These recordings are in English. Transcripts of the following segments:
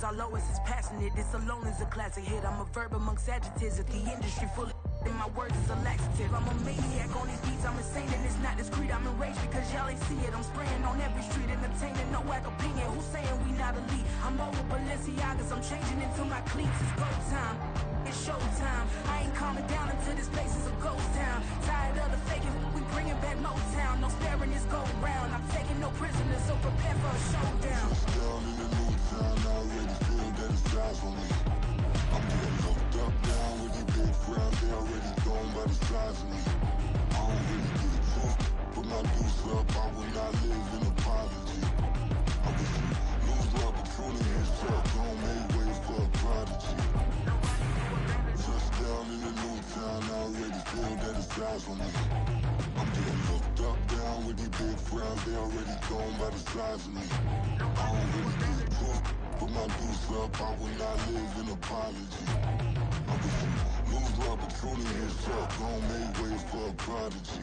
our lowest is passionate. This alone is a classic hit. I'm a verb amongst adjectives. If the industry full of and my words is a laxative. I'm a maniac on these beats, I'm insane and it's not discreet. I'm enraged because y'all ain't see it. I'm spraying on every street, entertaining, no whack opinion. Who's saying we not elite? I'm over Balenciagas, I'm changing into my cleats. It's go time, it's showtime. I ain't calming down until this place is a ghost town. Tired of the faking, we bringing back Motown. No sparing this go round. I'm taking no prisoners, so prepare for a showdown. Down in the new town, I already feel that it's eyes on me. I'm getting hooked up down with these big crowds, they already gone by the size of me. I don't really give a fuck, put my deuce up, I will not live in apology. I wish you lose the opportunity and start, don't make way for a prodigy. Touchdown in the new town, I already feel that it's eyes on me. I'm getting hooked up down with these big crowds, they already gone by the size of me. I don't really give a fuck, put my deuce up, I will not live in apology. I wish you lose the opportunity and start, don't make way for a prodigy.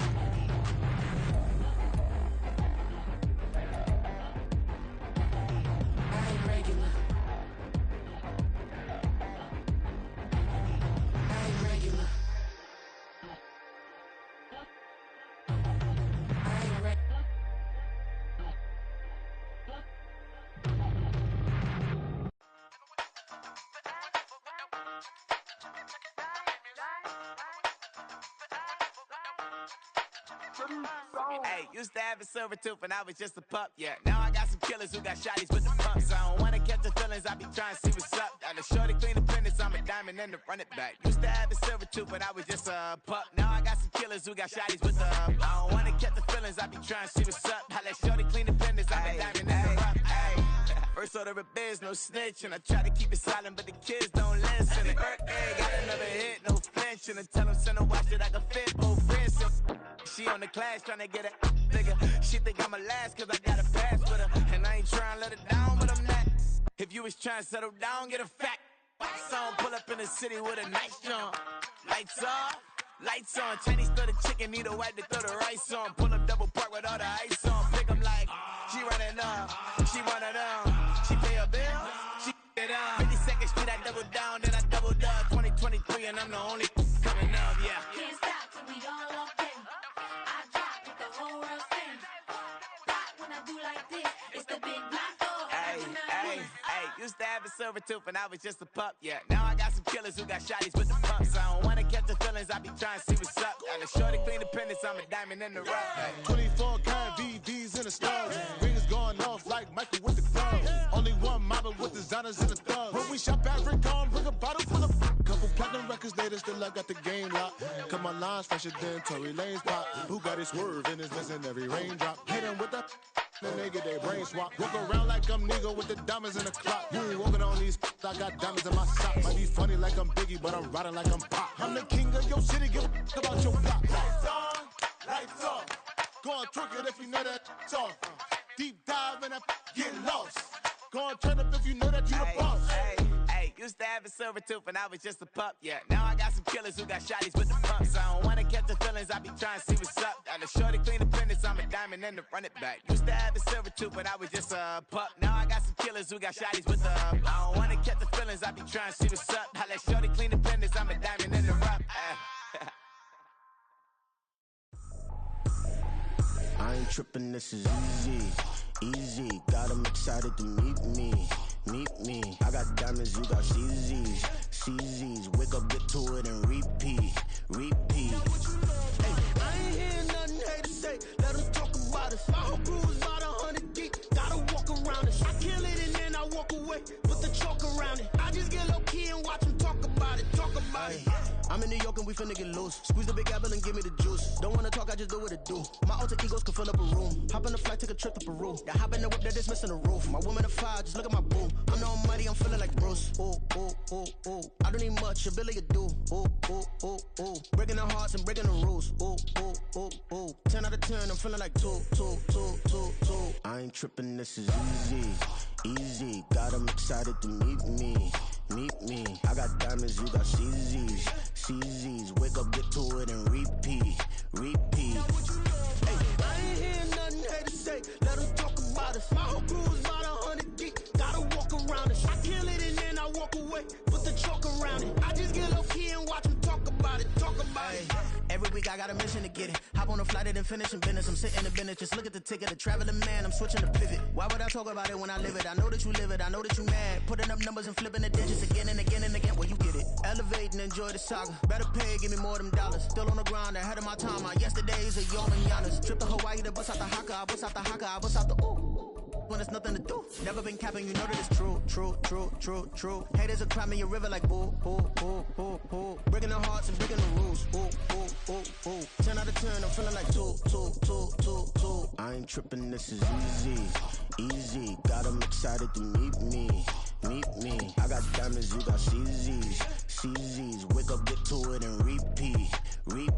Hey, used to have a silver tooth and I was just a pup, yeah. Now I got some killers who got shotties with the pumps. I don't wanna catch the feelings, I be trying to see what's up. Got a shorty clean the fitness, I'm a diamond and to run it back. Used to have a silver tooth but I was just a pup. Now I got some killers who got shotties with the I don't wanna catch the feelings, I be trying to see what's up. I let shorty clean the fitness, I'm a diamond and to run it. First order of biz, no snitch, and I try to keep it silent, but the kids don't listen. Happy birthday, got another hit, no flinch, and I tell them send a watch that I can fit both wrists. She on the class tryna get a nigga. She think I'm a last cause I got a pass with her, and I ain't tryna let her down, but I'm not. If you was tryna settle down, get a fat song, pull up in the city with a nice jump. Lights off, lights on. Chinese throw the chicken, need a wipe to throw the rice on. Pull up double park with all the ice on. Pick 'em like she running up, she one of them. She pay her bill, she it up. 52nd Street, I double down, then I doubled up. 2023, and I'm the only coming up, yeah. Can't stop till we all up in. I drop with the whole world spin. Pop when I do like this, it's the big block door. Hey, used to have a silver tooth and I was just a pup, yeah. Now I got some killers who got shotties with the pumps. I don't wanna catch the feelings, I be trying to see what's up. Got a shorty clean the pendants, I'm a diamond in the rough. Hey. 24 karat VVs in the stars. Rings going off like Michael with the gloves. Only one model with designers in the thugs. When we shop at Rick on, bring a bottle full of couple platinum records later, still I got the game locked. Cause my lines fresher than Tory Lane's pop. Who got his swerve and is missing every raindrop. Hit him with the then they get their brain swap. Walk around like I'm nigga with the diamonds in the clock. You ain't walking on these I got diamonds in my sock. Might be funny like I'm Biggie, but I'm riding like I'm Pop. I'm the king of your city, give a about your block. Lights on, lights off. Go on, twerk it if you know that it's off. Deep dive and get lost. Go on, turn up if you know that you the boss. Hey, used to have a silver tooth and I was just a pup, yeah. Now I got some killers who got shotties with the pumps. I don't wanna catch the feelings, I be trying to see what's up. Got a shorty clean the pendants, I'm a diamond and to run it back. Used to have a silver tooth but I was just a pup. Now I got some killers who got shotties with the I don't wanna catch the feelings, I be trying to see what's up. I let shorty clean the pendants, I'm a diamond and to run I ain't trippin', this is easy. Got 'em excited to meet me. I got diamonds, you got CZs. Wake up, get to it and repeat. Hey, I ain't hearing nothing hate to say. Let 'em talk about us. My whole crew is about 100 deep. Gotta walk around us. I kill it and then I walk away. Put the chalk around it. I just get low key and watch 'em talk about it. I'm in New York and we finna get loose. Squeeze the big apple and give me the juice. Don't wanna talk, I just do what it do. My alter egos can fill up a room. Hop on the flight, take a trip to Peru. The hop in the whip that is missing the roof. My woman a fire, just look at my boo. I'm no money, I'm feeling like Bruce. Ooh. I don't need much, ability to do. Ooh. Breaking the hearts and breaking the rules. Ooh. 10 out of 10, I'm feeling like two. I ain't tripping, this is easy. Got 'em excited to meet me. I got diamonds, you got CZs. Wake up, get to it and repeat. Hey, I ain't hearing nothing hate to say. Let 'em talk about us. My whole crew is about 100 deep. Gotta walk around us. I kill it walk away, put the chalk around it. I just get low key and watch them talk about it. Every week I got a mission to get it. Hop on a flight and then finish in business. I'm sitting in the business, just look at the ticket. A traveling man, I'm switching to pivot. Why would I talk about it when I live it? I know that you live it, I know that you mad. Putting up numbers and flipping the digits again and again and again. Well, you get it. Elevate and enjoy the saga. Better pay, give me more than dollars. Still on the grind, ahead of my time. My yesterdays are your mananas. Trip to Hawaii to bust out the haka. I bust out the haka, I bust out the ooh. When there's nothing to do. Never been capping, you know that it's true. Haters will cry me a river like boo. Breaking the hearts and breaking the rules. Ooh. 10 out of 10, I'm feeling like two. I ain't tripping, this is easy. Got 'em excited to meet me. I got diamonds, you got CZs. Wake up, get to it and repeat. Hey,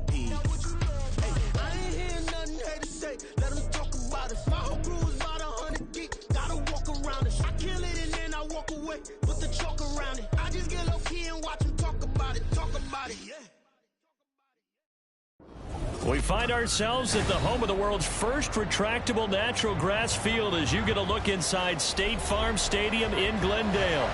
I ain't hearing nothing haters say. Let them talk about us. My whole crew is about 100 deep. Gotta walk around it. I kill it and then I walk away. Put the chalk around it. I just get low key and watch them talk about it. Yeah. We find ourselves at the home of the world's first retractable natural grass field as you get a look inside State Farm Stadium in Glendale.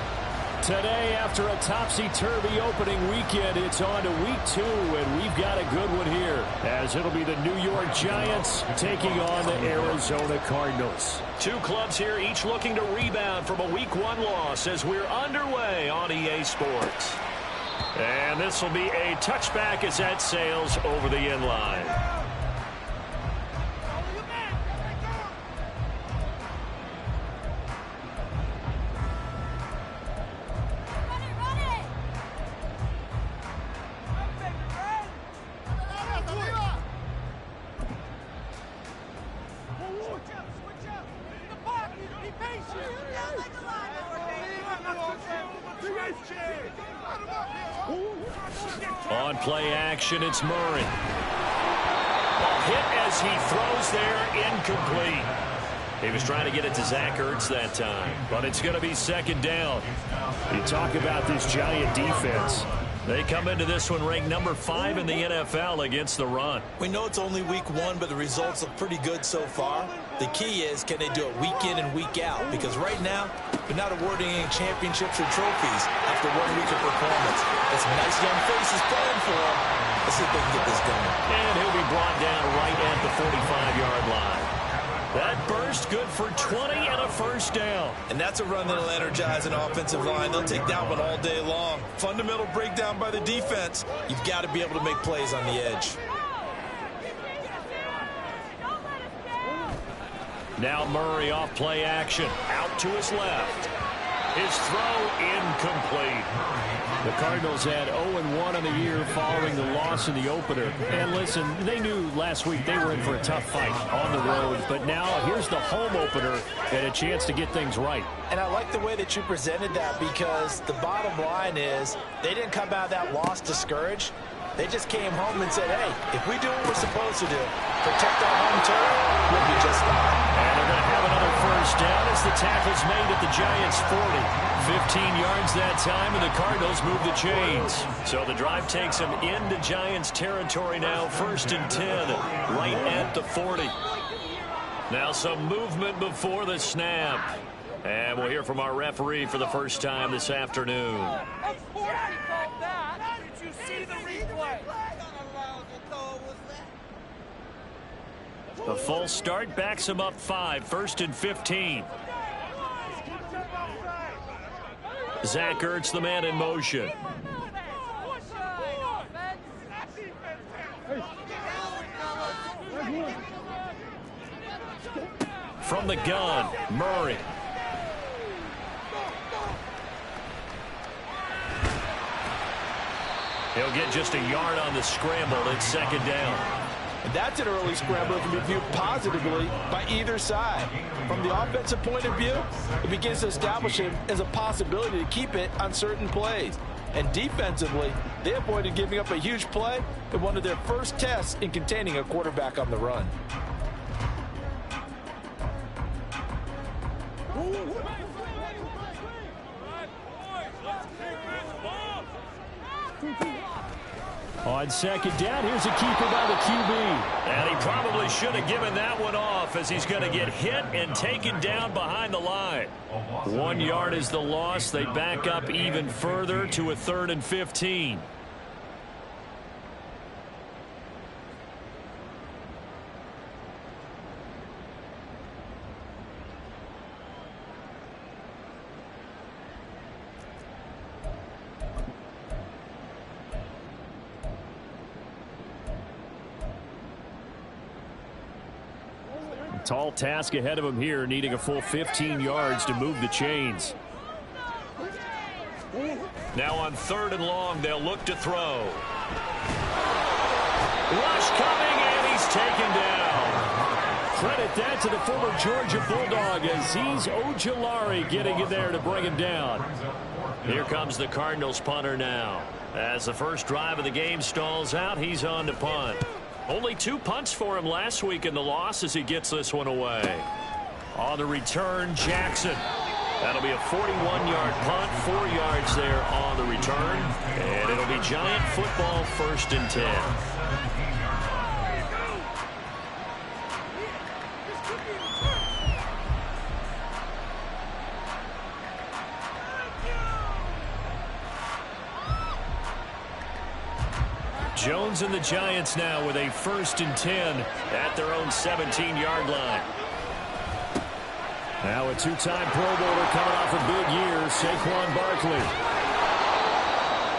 Today, after a topsy-turvy opening weekend, it's on to week 2, and we've got a good one here, as it'll be the New York Giants taking on the Arizona Cardinals. Two clubs here, each looking to rebound from a week 1 loss as we're underway on EA Sports. And this will be a touchback as that sails over the end line. On play action, it's Murray. Ball hit as he throws there, incomplete. He was trying to get it to Zach Ertz that time, but it's going to be second down. You talk about this Giant defense. They come into this one ranked number 5 in the NFL against the run. We know it's only week 1, but the results look pretty good so far. The key is, can they do it week in and week out? Because right now, they're not awarding any championships or trophies after 1 week of performance. Got some nice young faces playing for them. Let's see if they can get this going. And he'll be brought down right at the 45-yard line. That burst good for 20 and a first down. And that's a run that'll energize an offensive line. They'll take that one all day long. Fundamental breakdown by the defense. You've got to be able to make plays on the edge. Now Murray off play action. Out to his left. His throw incomplete. The Cardinals had 0-1 on the year following the loss in the opener. And listen, they knew last week they were in for a tough fight on the road. But now here's the home opener and a chance to get things right. And I like the way that you presented that, because the bottom line is they didn't come out of that loss discouraged. They just came home and said, hey, if we do what we're supposed to do, protect our home turf, we'll be just fine. And they're going to have another first down as the tackle's made at the Giants' 40. 15 yards that time, and the Cardinals move the chains. So the drive takes them into Giants territory now, 1st and 10, right at the 40. Now some movement before the snap. And we'll hear from our referee for the first time this afternoon. Of course he called that. Did you see the replay? The full start backs him up 5, 1st and 15. Zach Ertz, the man in motion. From the gun, Murray. He'll get just a yard on the scramble. It's second down. And that's an early scramble that can be viewed positively by either side. From the offensive point of view, it begins to establish it as a possibility to keep it on certain plays. And defensively, they avoided giving up a huge play in one of their first tests in containing a quarterback on the run. On second down, here's a keeper by the QB. And he probably should have given that one off as he's going to get hit and taken down behind the line. 1 yard is the loss. They back up even further to a 3rd and 15. Tall task ahead of him here, needing a full 15 yards to move the chains. Now on 3rd and long, they'll look to throw. Rush coming, and he's taken down. Credit that to the former Georgia Bulldog as he's Ojulari getting in there to bring him down. Here comes the Cardinals punter now. As the first drive of the game stalls out, he's on to punt. Only 2 punts for him last week in the loss as he gets this one away. On the return, Jackson. That'll be a 41-yard punt, 4 yards there on the return. And it'll be Giant football, 1st and 10. Jones and the Giants now with a 1st and 10 at their own 17-yard line. Now a 2-time Pro Bowler coming off a big year, Saquon Barkley.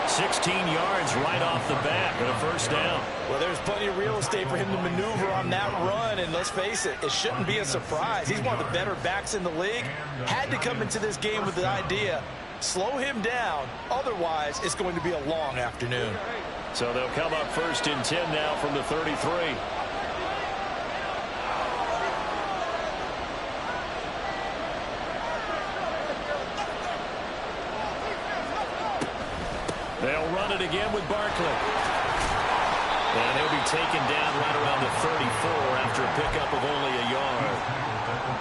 16 yards right off the bat and a 1st down. Well, there's plenty of real estate for him to maneuver on that run, and let's face it, it shouldn't be a surprise. He's one of the better backs in the league. Had to come into this game with the idea, slow him down, otherwise it's going to be a long afternoon. So they'll come up 1st and 10 now from the 33. They'll run it again with Barkley. And he'll be taken down right around the 34 after a pickup of only a yard.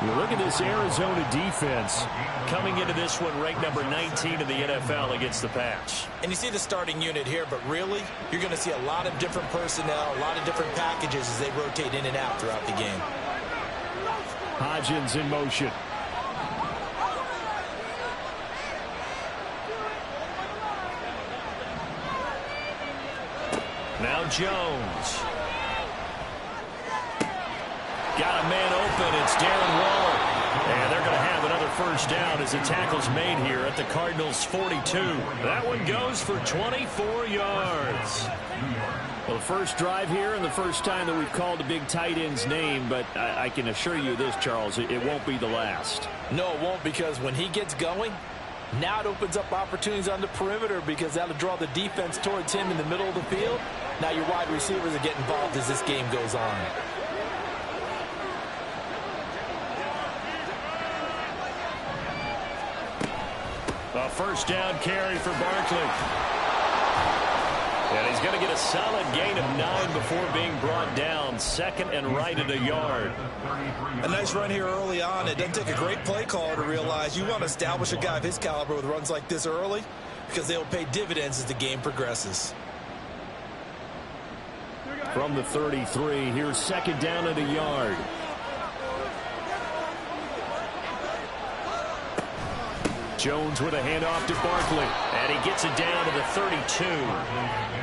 You look at this Arizona defense coming into this one ranked number 19 in the NFL against the pass. And you see the starting unit here, but really, you're going to see a lot of different personnel, a lot of different packages as they rotate in and out throughout the game. Hodgins in motion. Now Jones. Got a man open. It's Darren Waller. And they're going to have another 1st down as the tackle's made here at the Cardinals' 42. That one goes for 24 yards. Well, the first drive here and the first time that we've called the big tight end's name, but I can assure you this, Charles, it won't be the last. No, it won't, because when he gets going, now it opens up opportunities on the perimeter because that'll draw the defense towards him in the middle of the field. Now your wide receivers are getting involved as this game goes on. A 1st down carry for Barkley. And he's going to get a solid gain of 9 before being brought down. 2nd and right at a yard. A nice run here early on. It doesn't take a great play caller to realize you want to establish a guy of his caliber with runs like this early because they'll pay dividends as the game progresses. From the 33, here's 2nd down at a yard. Jones with a handoff to Barkley, and he gets it down to the 32.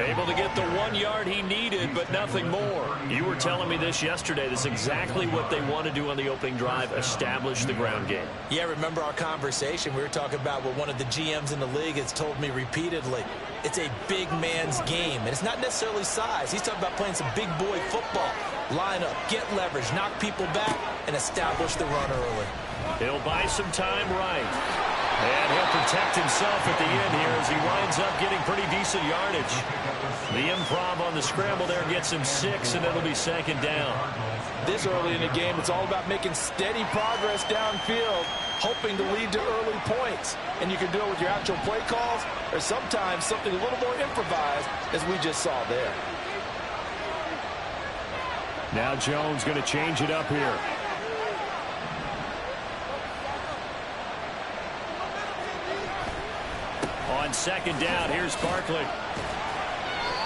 Able to get the 1 yard he needed, but nothing more. You were telling me this yesterday. This is exactly what they want to do on the opening drive, establish the ground game. Yeah, remember our conversation. We were talking about what one of the GMs in the league has told me repeatedly. It's a big man's game, and it's not necessarily size. He's talking about playing some big boy football. Line up, get leverage, knock people back, and establish the run early. He'll buy some time right. And he'll protect himself at the end here as he winds up getting pretty decent yardage. The improv on the scramble there gets him 6, and it'll be 2nd down. This early in the game, it's all about making steady progress downfield, hoping to lead to early points. And you can do it with your actual play calls or sometimes something a little more improvised, as we just saw there. Now Jones going to change it up here. On 2nd down, here's Barkley.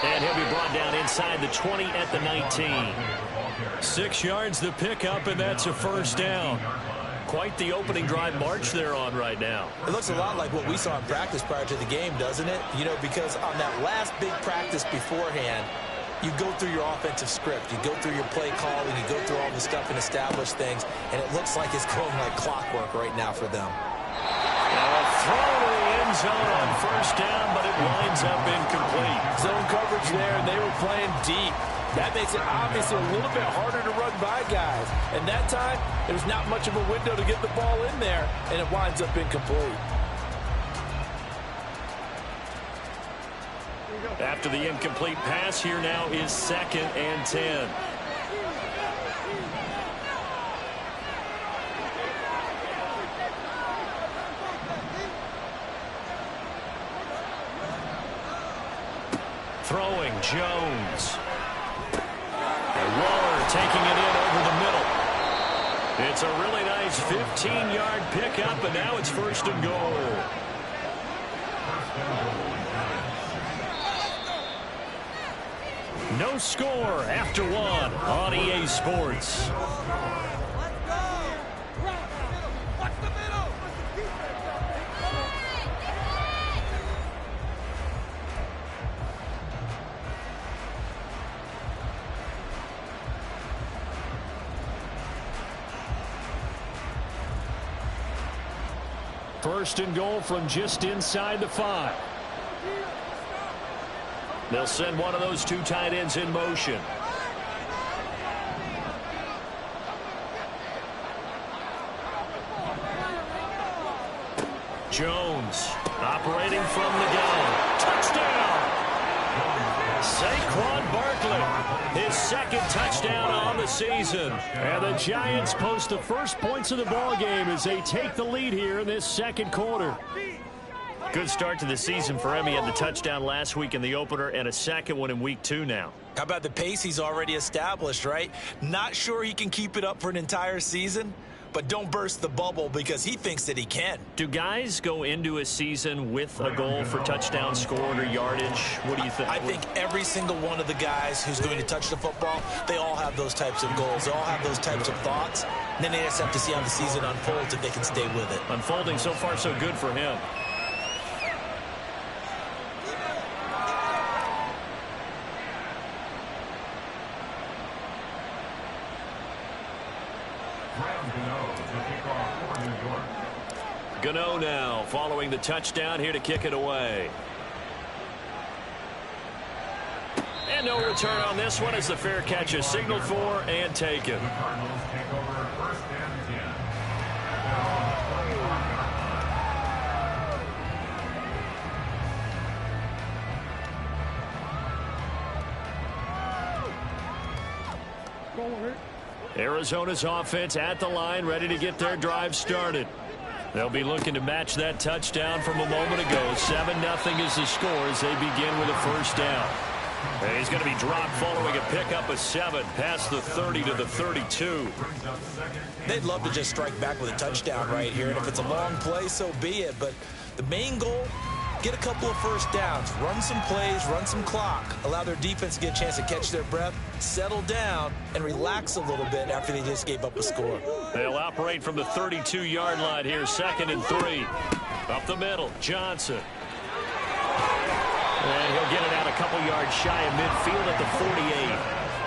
And he'll be brought down inside the 20 at the 19. 6 yards the pickup, and that's a first down. Quite the opening drive march they're on right now. It looks a lot like what we saw in practice prior to the game, doesn't it? You know, because on that last big practice beforehand, you go through your offensive script. You go through your play calling. You go through all the stuff and establish things. And it looks like it's going like clockwork right now for them. Throw to the end zone on first down, but it winds up incomplete. Zone coverage there, and they were playing deep. That makes it obviously a little bit harder to run by guys. And that time, there's not much of a window to get the ball in there, and it winds up incomplete. After the incomplete pass, here now is 2nd and 10. Throwing, Jones. And Waller taking it in over the middle. It's a really nice 15-yard pickup, and now it's 1st and goal. No score after 1 on EA Sports. First and goal from just inside the 5. They'll send one of those 2 tight ends in motion. Jones operating from the gun. Touchdown! Saquon Barkley, his 2nd touchdown on the season. And the Giants post the first points of the ballgame as they take the lead here in this 2nd quarter. Good start to the season for him. He had the touchdown last week in the opener and a 2nd one in week 2 now. How about the pace he's already established, right? Not sure he can keep it up for an entire season, but don't burst the bubble because he thinks that he can. Do guys go into a season with a goal for touchdown scored or yardage? What do you think? I think every single one of the guys who's going to touch the football, they all have those types of goals. They all have those types of thoughts. And then they just have to see how the season unfolds if they can stay with it. Unfolding so far so good for him. Gano now following the touchdown here to kick it away. And no return on this one as the fair catch is signaled for and taken. Arizona's offense at the line, ready to get their drive started. They'll be looking to match that touchdown from a moment ago. 7-0 is the score as they begin with a first down. And he's going to be dropped following a pickup of 7 past the 30 to the 32. They'd love to just strike back with a touchdown right here, and if it's a long play, so be it. But the main goal, get a couple of first downs, run some plays, run some clock, allow their defense to get a chance to catch their breath, settle down, and relax a little bit after they just gave up a score. They'll operate from the 32-yard line here, 2nd and 3. Up the middle, Johnson. And he'll get it out a couple yards shy of midfield at the 48.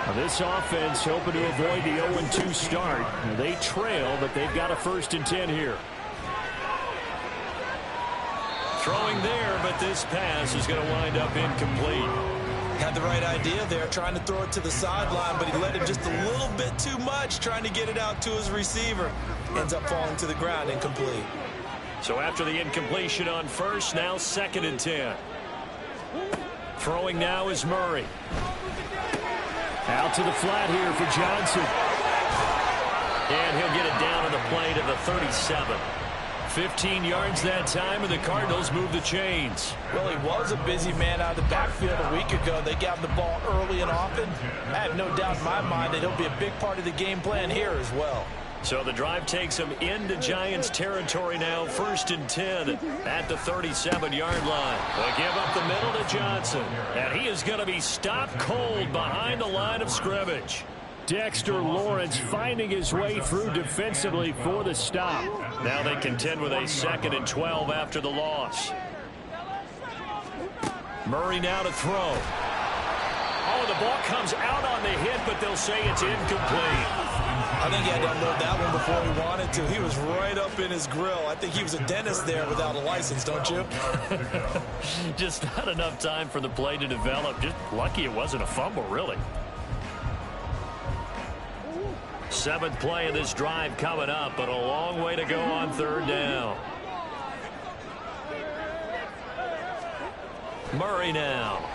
Now this offense hoping to avoid the 0-2 start. Now they trail, but they've got a 1st and 10 here. Throwing there, but this pass is going to wind up incomplete. Had the right idea there, trying to throw it to the sideline, but he let him just a little bit too much, trying to get it out to his receiver. Ends up falling to the ground, incomplete. So after the incompletion on first, now 2nd and 10. Throwing now is Murray. Out to the flat here for Johnson. And he'll get it down on the play to the 37. 15 yards that time, and the Cardinals move the chains. Well, he was a busy man out of the backfield a week ago. They got him the ball early and often. I have no doubt in my mind that he'll be a big part of the game plan here as well. So the drive takes them into Giants territory now, 1st and 10 at the 37-yard line. They give up the middle to Johnson, and he is going to be stopped cold behind the line of scrimmage. Dexter Lawrence finding his way through defensively for the stop. Now they contend with a 2nd and 12 after the loss. Murray now to throw. Oh, the ball comes out on the hit, but they'll say it's incomplete. I think he had to unload that one before he wanted to. He was right up in his grill. I think he was a dentist there without a license, don't you? Just not enough time for the play to develop. Just lucky it wasn't a fumble, really. 7th play of this drive coming up, but a long way to go on 3rd down. Murray now.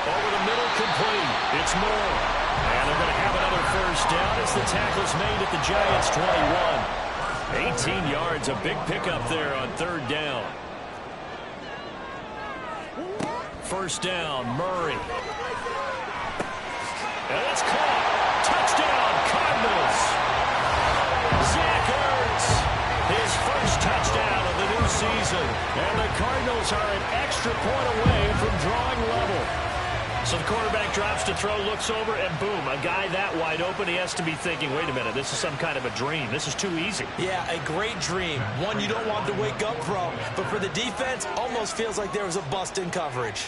Over the middle, complete. It's Moore. And they're going to have another 1st down as the tackle's made at the Giants' 21. 18 yards, a big pickup there on 3rd down. 1st down, Murray. And it's caught. Touchdown, Cardinals. Zach Ertz, his 1st touchdown of the new season. And the Cardinals are an extra point away from drawing level. So the quarterback drops to throw, looks over, and boom, a guy that wide open, he has to be thinking, wait a minute, this is some kind of a dream. This is too easy. Yeah, a great dream. One you don't want to wake up from. But for the defense, almost feels like there was a bust in coverage.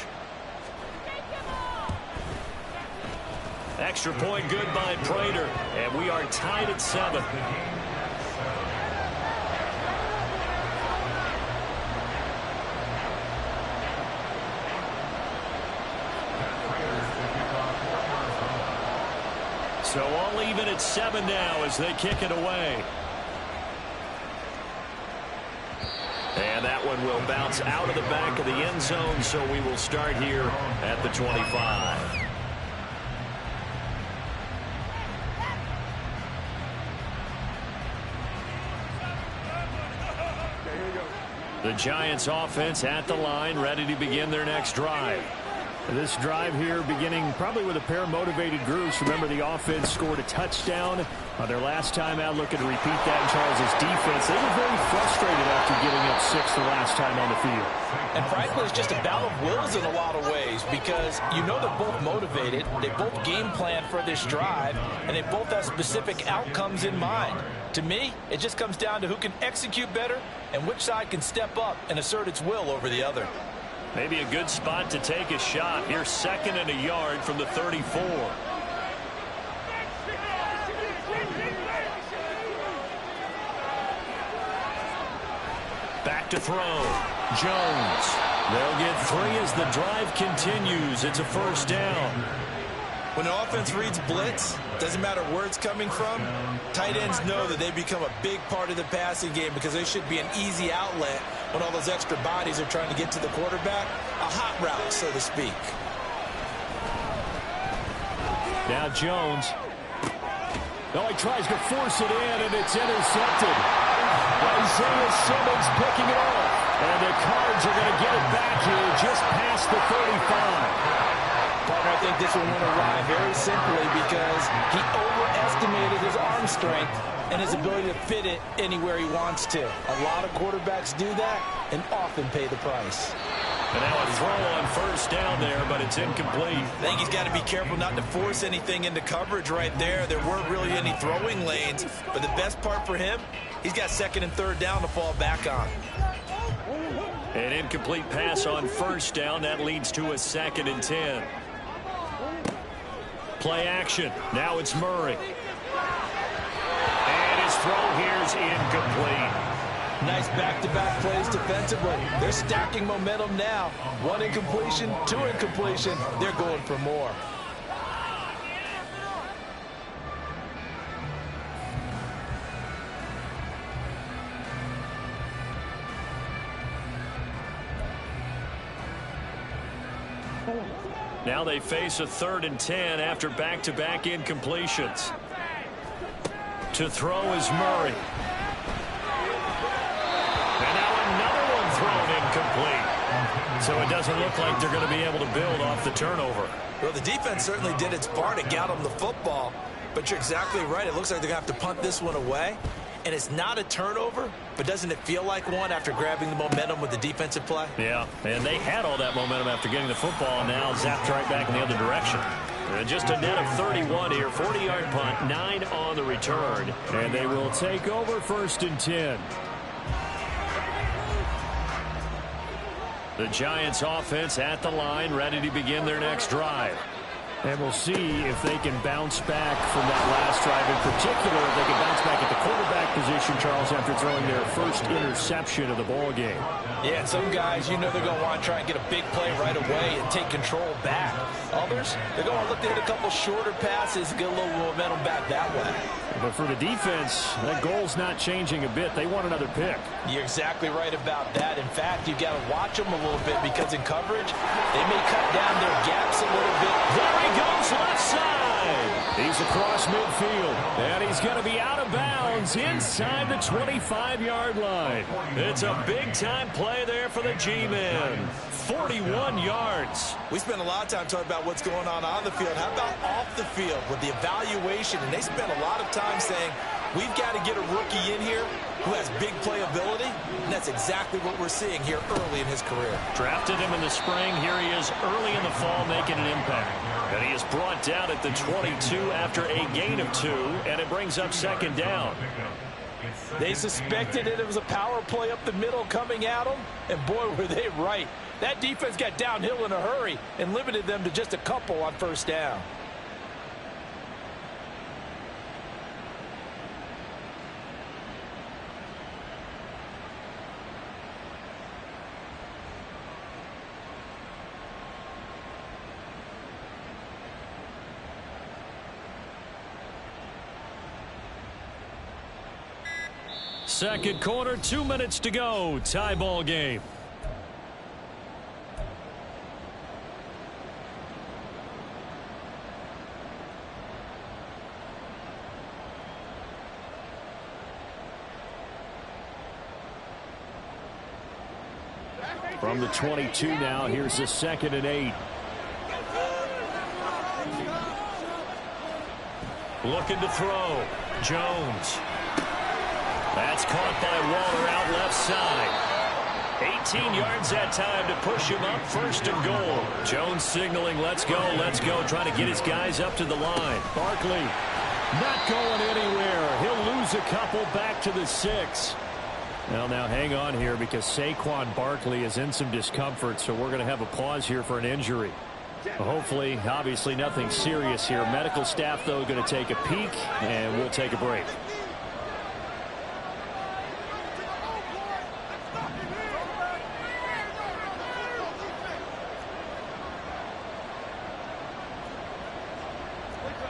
Extra point good by Prater, and we are tied at 7. So all even at 7 now as they kick it away. And that one will bounce out of the back of the end zone, so we will start here at the 25. The Giants offense at the line, ready to begin their next drive. This drive here beginning probably with a pair of motivated groups. Remember, the offense scored a touchdown their last time out, looking to repeat that in Charles' defense. They were very frustrated after giving up 6 the last time on the field. And frankly, it's just a battle of wills in a lot of ways because you know they're both motivated, they both game plan for this drive, and they both have specific outcomes in mind. To me, it just comes down to who can execute better and which side can step up and assert its will over the other. Maybe a good spot to take a shot. Here's 2nd and a yard from the 34. Back to throw. Jones. They'll get 3 as the drive continues. It's a 1st down. When the offense reads blitz, doesn't matter where it's coming from, tight ends know that they become a big part of the passing game because they should be an easy outlet when all those extra bodies are trying to get to the quarterback. A hot route, so to speak. Now Jones. No, he tries to force it in, and it's intercepted. Isaiah Simmons picking it off. And the Cards are going to get it back here just past the 35. Partner, I think this will win a ride very simply because he overestimated his arm strength and his ability to fit it anywhere he wants to. A lot of quarterbacks do that and often pay the price. And now a throw on 1st down there, but it's incomplete. I think he's got to be careful not to force anything into coverage right there. There weren't really any throwing lanes, but the best part for him, he's got 2nd and 3rd down to fall back on. An incomplete pass on 1st down. That leads to a 2nd and 10. Play action. Now it's Murray. And his throw here's incomplete. Nice back-to-back plays defensively. They're stacking momentum now. 1 incompletion, 2 incompletion. They're going for more. Now they face a 3rd and 10 after back-to-back incompletions. To throw is Murray. And now another one thrown incomplete. So it doesn't look like they're going to be able to build off the turnover. Well, the defense certainly did its part to get them the football. But you're exactly right. It looks like they're going to have to punt this one away. And it's not a turnover, but doesn't it feel like one after grabbing the momentum with the defensive play? Yeah, and they had all that momentum after getting the football, and now zapped right back in the other direction. Just a net of 31 here, 40-yard punt, 9 on the return. And they will take over 1st and 10. The Giants offense at the line, ready to begin their next drive. And we'll see if they can bounce back from that last drive. In particular, if they can bounce back at the quarterback position, Charles, after throwing their first interception of the ball game. Yeah, some guys, you know they're going to want to try and get a big play right away and take control back. Others, they're going to look to hit a couple shorter passes, get a little momentum back that way. But for the defense, that goal's not changing a bit. They want another pick. You're exactly right about that. In fact, you've got to watch them a little bit because in coverage, they may cut down their gaps a little bit. There he goes, left side. He's across midfield, and he's going to be out of bounds inside the 25-yard line. It's a big-time play there for the G-men. 41 yards. We spent a lot of time talking about what's going on the field. How about off the field with the evaluation? And they spent a lot of time saying, we've got to get a rookie in here who has big playability, and that's exactly what we're seeing here early in his career. Drafted him in the spring. Here he is early in the fall making an impact. And he is brought down at the 22 after a gain of 2, and it brings up 2nd down. They suspected it was a power play up the middle coming at them, and boy, were they right. That defense got downhill in a hurry and limited them to just a couple on 1st down. Second quarter, 2 minutes to go. Tie ball game. From the 22 now, here's the 2nd and 8. Looking to throw. Jones. That's caught by Waller out left side. 18 yards that time to push him up 1st and goal. Jones signaling, let's go, trying to get his guys up to the line. Barkley not going anywhere. He'll lose a couple back to the 6. Well, now hang on here because Saquon Barkley is in some discomfort, so we're going to have a pause here for an injury. Hopefully, obviously nothing serious here. Medical staff, though, going to take a peek, and we'll take a break.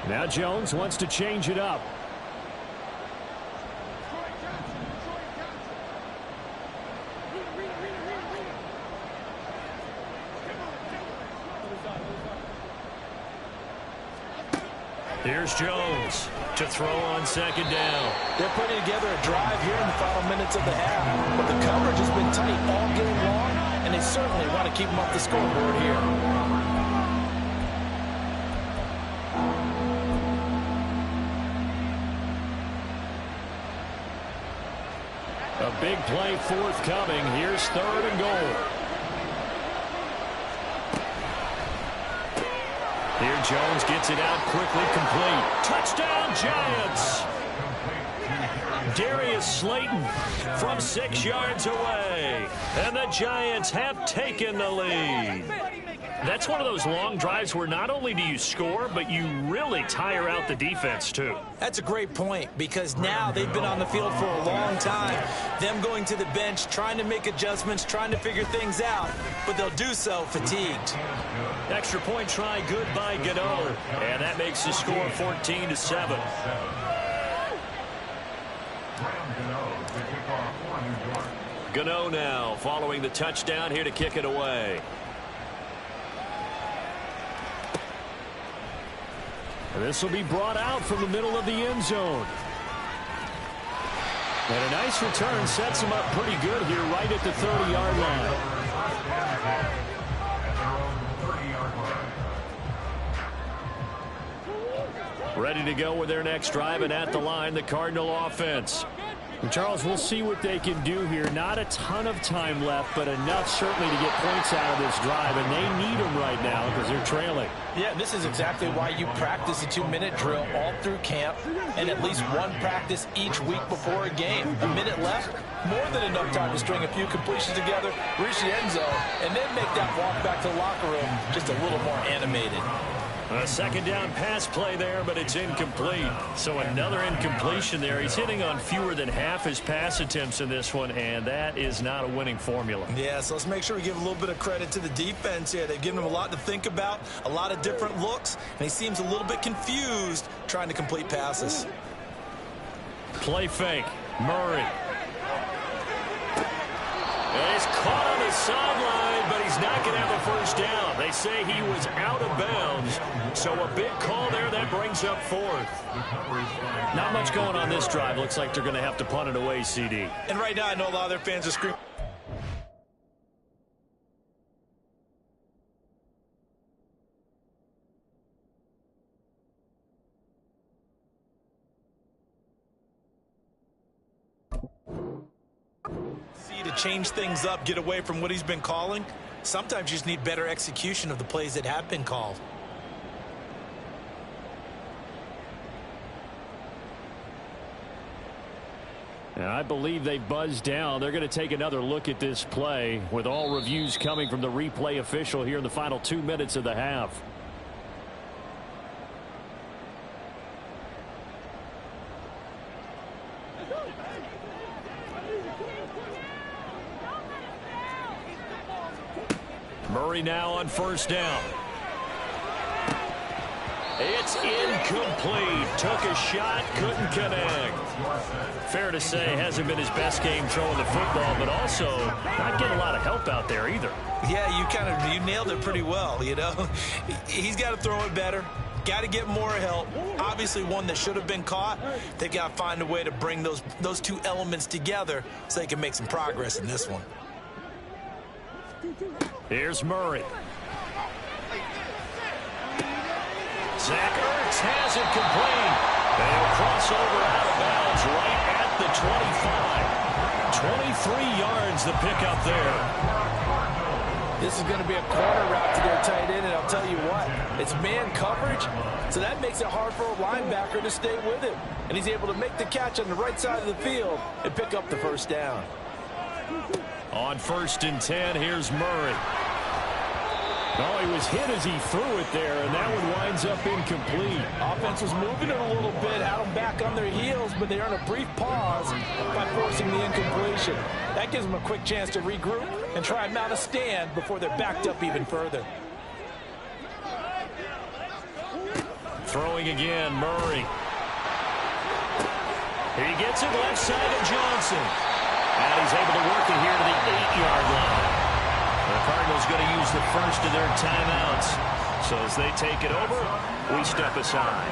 Now Jones wants to change it up. Here's Jones to throw on 2nd down. They're putting together a drive here in the final minutes of the half. But the coverage has been tight all game long, and they certainly want to keep them off the scoreboard here. A big play forthcoming. Here's 3rd and goal. Here Jones gets it out quickly, complete. Touchdown Giants! Darius Slayton from 6 yards away. And the Giants have taken the lead. That's one of those long drives where not only do you score, but you really tire out the defense, too. That's a great point because now they've been on the field for a long time. Them going to the bench, trying to make adjustments, trying to figure things out, but they'll do so fatigued. Extra point try good by Gano, and that makes the score 14-7. Gano now following the touchdown here to kick it away. This will be brought out from the middle of the end zone. And a nice return sets him up pretty good here right at the 30-yard line. Ready to go with their next drive, and at the line, the Cardinal offense. And Charles, we'll see what they can do here. Not a ton of time left, but enough certainly to get points out of this drive, and they need them right now because they're trailing. Yeah, this is exactly why you practice a 2-minute drill all through camp and at least one practice each week before a game. A minute left, more than enough time to string a few completions together, reach the end zone, and then make that walk back to the locker room just a little more animated. A second down pass play there, but it's incomplete. So another incompletion there. He's hitting on fewer than half his pass attempts in this one, and that is not a winning formula. Yeah, so let's make sure we give a little bit of credit to the defense here. They've given him a lot to think about, a lot of different looks, and he seems a little bit confused trying to complete passes. Play fake. Murray. And he's caught on the sideline, but he's not going to have a first down. They say he was out of bounds. So a big call there that brings up fourth. Not much going on this drive. Looks like they're going to have to punt it away, CD. And right now I know a lot of their fans are screaming. To change things up, get away from what he's been calling. Sometimes you just need better execution of the plays that have been called. And I believe they buzzed down. They're going to take another look at this play with all reviews coming from the replay official here in the final 2 minutes of the half. Murray now on first down. It's incomplete. Took a shot, couldn't connect. Fair to say, hasn't been his best game throwing the football, but also not getting a lot of help out there either. Yeah, you nailed it pretty well, you know. He's got to throw it better. Got to get more help. Obviously one that should have been caught. They got to find a way to bring those two elements together so they can make some progress in this one. Here's Murray. Zach Ertz has it complete. They'll cross over out of bounds right at the 25. 23 yards the pickup there. This is going to be a corner route to their tight end, and I'll tell you what, it's man coverage, so that makes it hard for a linebacker to stay with him. And he's able to make the catch on the right side of the field and pick up the first down. On 1st and 10, here's Murray. Oh, he was hit as he threw it there, and that one winds up incomplete. Offense was moving it a little bit, had them back on their heels, but they earned a brief pause by forcing the incompletion. That gives them a quick chance to regroup and try and mount a stand before they're backed up even further. Throwing again, Murray. He gets it left side to Johnson. And he's able to work it here to the 8-yard line. The Cardinals going to use the first of their timeouts. So as they take it over, we step aside.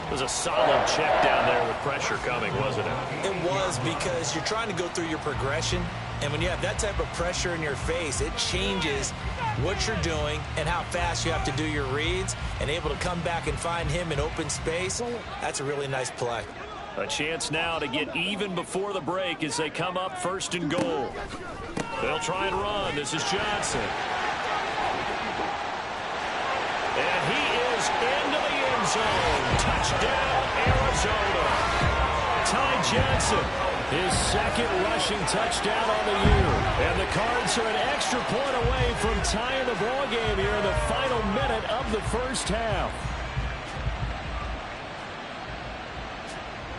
It was a solid check down there with pressure coming, wasn't it? It was, because you're trying to go through your progression, and when you have that type of pressure in your face, it changes what you're doing and how fast you have to do your reads, and able to come back and find him in open space. That's a really nice play. A chance now to get even before the break as they come up 1st and goal. They'll try and run. This is Johnson. And he is into the end zone. Touchdown, Arizona. Ty Johnson, his second rushing touchdown on the year. And the Cards are an extra point away from tying the ball game here in the final minute of the first half.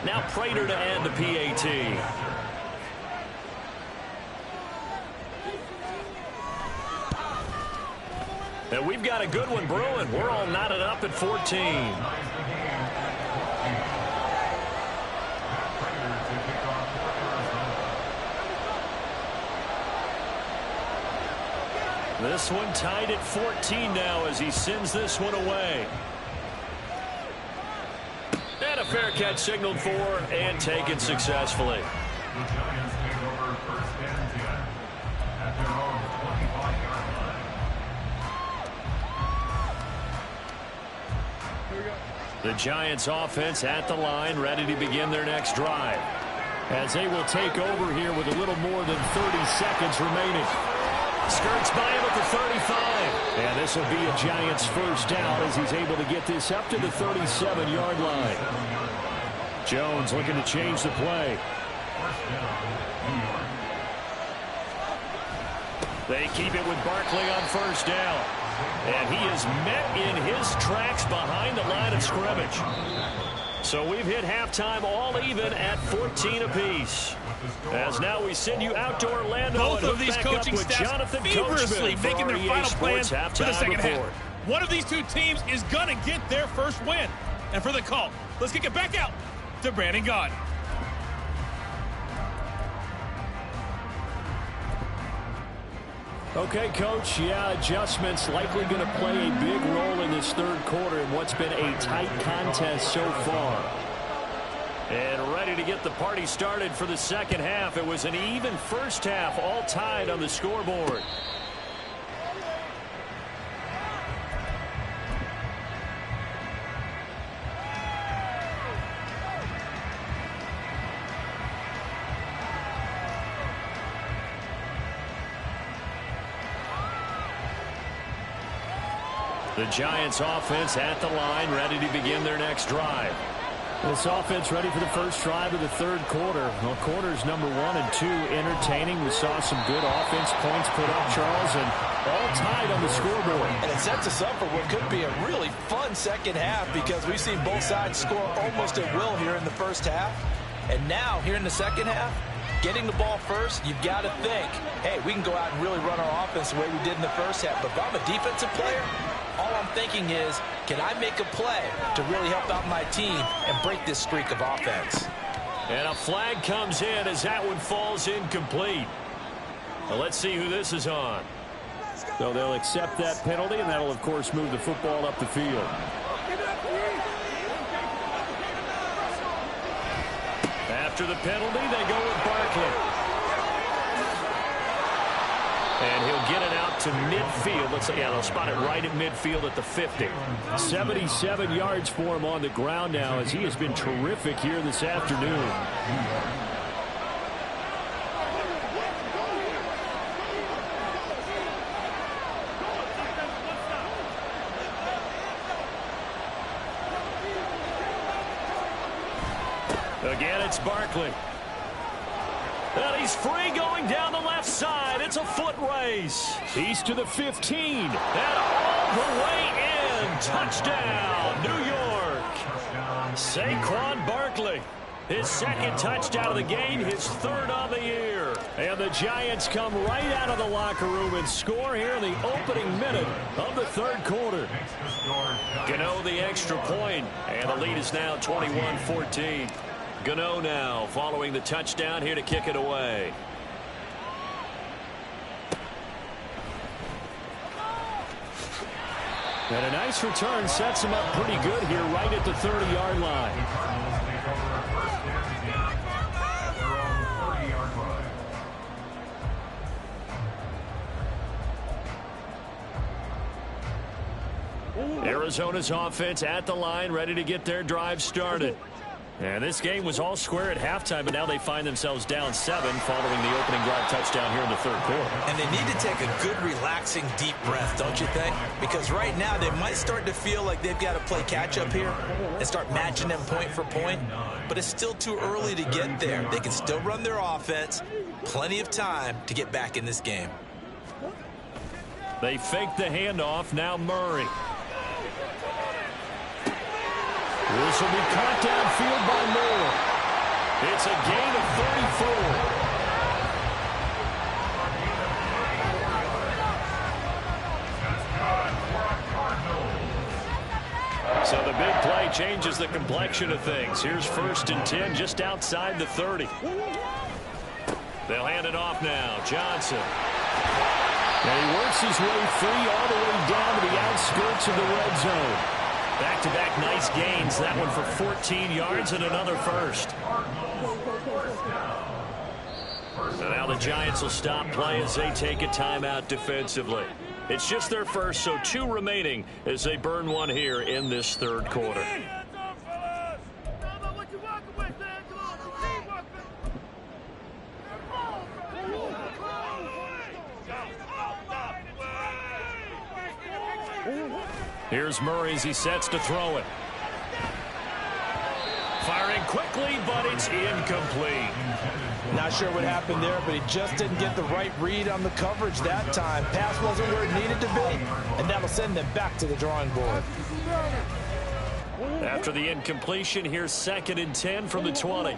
Now Prater to add the PAT. And we've got a good one brewing. We're all knotted up at 14. This one tied at 14 now as he sends this one away. And a fair catch signaled for and taken successfully. The Giants offense at the line, ready to begin their next drive, as they will take over here with a little more than 30 seconds remaining. Skirts by him at the 35. And this will be a Giants first down as he's able to get this up to the 37-yard line. Jones looking to change the play. They keep it with Barkley on first down. And he is met in his tracks behind the line of scrimmage. So we've hit halftime all even at 14 apiece. As now we send you out to Orlando. Both of these coaching staffs feverishly making their final plans for the second half. One of these two teams is going to get their first win. And for the call, let's kick it back out to Brandon Gaudin. Okay, Coach, adjustments likely going to play a big role in this third quarter in what's been a tight contest so far. And ready to get the party started for the second half. It was an even first half, all tied on the scoreboard. The Giants offense at the line, ready to begin their next drive. This offense ready for the first drive of the third quarter. Well, quarters number 1 and 2 entertaining. We saw some good offense points put up, Charles, and all tied on the scoreboard. And it sets us up for what could be a really fun second half because we've seen both sides score almost at will here in the first half. And now, here in the second half, getting the ball first, you've got to think, hey, we can go out and really run our offense the way we did in the first half. But if I'm a defensive player, all I'm thinking is, can I make a play to really help out my team and break this streak of offense? And a flag comes in as that one falls incomplete. Well, let's see who this is on. So they'll accept that penalty, and that'll, of course, move the football up the field. After the penalty, they go with Barkley. And he'll get it out to midfield. Let's say, they'll spot it right at midfield at the 50. 77 yards for him on the ground now as he has been terrific here this afternoon. Again, it's Barkley. And he's free going down the left side. It's a foot race. He's to the 15. And all the way in. Touchdown, New York. Saquon Barkley. His second touchdown of the game, his third of the year. And the Giants come right out of the locker room and score here in the opening minute of the third quarter. Gano the extra point, and the lead is now 21-14. Gano now following the touchdown here to kick it away. And a nice return sets him up pretty good here right at the 30-yard line. Arizona's offense at the line, ready to get their drive started. And this game was all square at halftime, but now they find themselves down 7 following the opening drive touchdown here in the third quarter. And they need to take a good, relaxing, deep breath, don't you think? Because right now they might start to feel like they've got to play catch-up here and start matching them point for point. But it's still too early to get there. They can still run their offense. Plenty of time to get back in this game. They fake the handoff. Now Murray. This will be caught downfield by Moore. It's a gain of 34. So the big play changes the complexion of things. Here's 1st and 10 just outside the 30. They'll hand it off now. Johnson. And he works his way free all the way down to the outskirts of the red zone. Back-to-back nice gains. That one for 14 yards and another first. So now the Giants will stop play as they take a timeout defensively. It's just their first, so 2 remaining as they burn one here in this third quarter. Here's Murray as he sets to throw it. Firing quickly, but it's incomplete. Not sure what happened there, but he just didn't get the right read on the coverage that time. Pass wasn't where it needed to be, and that'll send them back to the drawing board. After the incompletion, here's 2nd and 10 from the 20.